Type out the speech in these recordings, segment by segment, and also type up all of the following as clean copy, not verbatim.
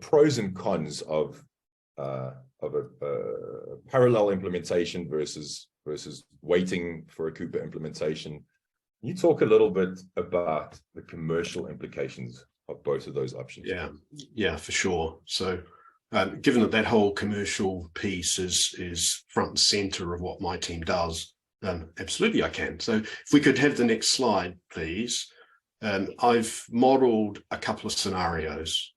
pros and cons of a parallel implementation versus waiting for a Cooper implementation. Can you talk a little bit about the commercial implications of both of those options? Yeah, for sure. So given that whole commercial piece is front and center of what my team does, absolutely I can. So if we could have the next slide, please. I've modeled a couple of scenarios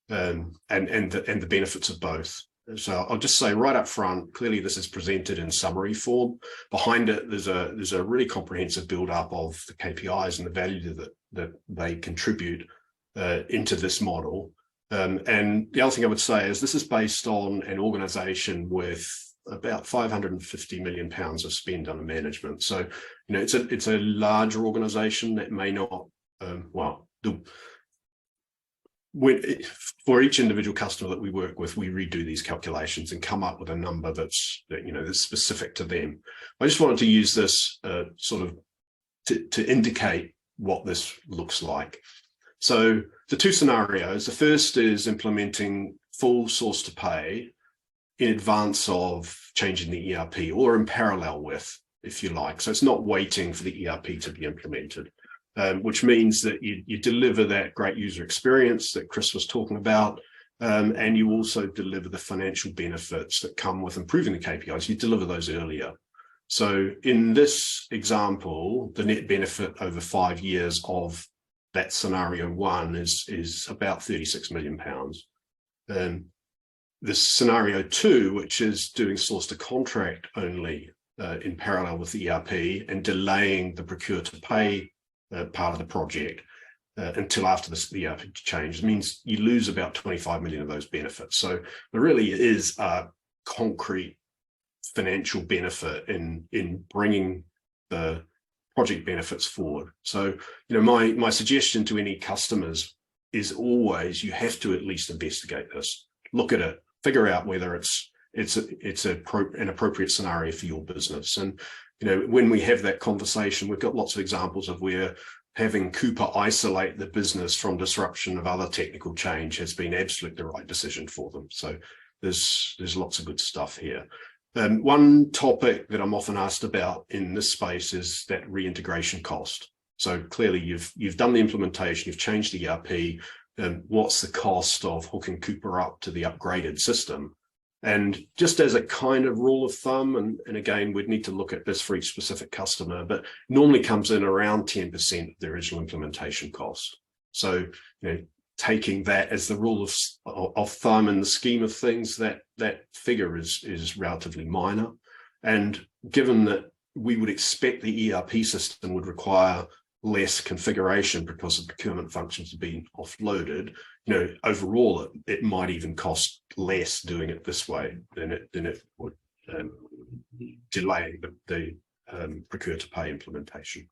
and the benefits of both. So I'll just say right up front, clearly this is presented in summary form. Behind it, there's a really comprehensive build-up of the KPIs and the value that they contribute into this model. And the other thing I would say is this is based on an organization with about 550 million pounds of spend under management. So, it's a larger organization that may not, for each individual customer that we work with, we redo these calculations and come up with a number that's specific to them. I just wanted to use this to indicate what this looks like. So the two scenarios, the first is implementing full source to pay in advance of changing the ERP, or in parallel with, if you like. So it's not waiting for the ERP to be implemented. Which means that you deliver that great user experience that Chris was talking about, and you also deliver the financial benefits that come with improving the KPIs. You deliver those earlier. So in this example, the net benefit over 5 years of that scenario one is about £36 million. This scenario two, which is doing source to contract only in parallel with the ERP and delaying the procure to pay part of the project until after the ERP change, means you lose about 25 million of those benefits. So there really is a concrete financial benefit in bringing the project benefits forward. So, my suggestion to any customers is always you have to at least investigate this, look at it, figure out whether it's an appropriate scenario for your business. And when we have that conversation, we've got lots of examples of where having Cooper isolate the business from disruption of other technical change has been absolutely the right decision for them. So there's lots of good stuff here. One topic that I'm often asked about in this space is that reintegration cost. So clearly you've done the implementation, you've changed the ERP, what's the cost of hooking Cooper up to the upgraded system? And just as a kind of rule of thumb, and again, we'd need to look at this for each specific customer, but normally comes in around 10% of the original implementation cost. So, taking that as the rule of thumb in the scheme of things, that figure is relatively minor. And given that we would expect the ERP system would require less configuration because the procurement functions have been offloaded, overall it might even cost less doing it this way than it would delay the procure to pay implementation.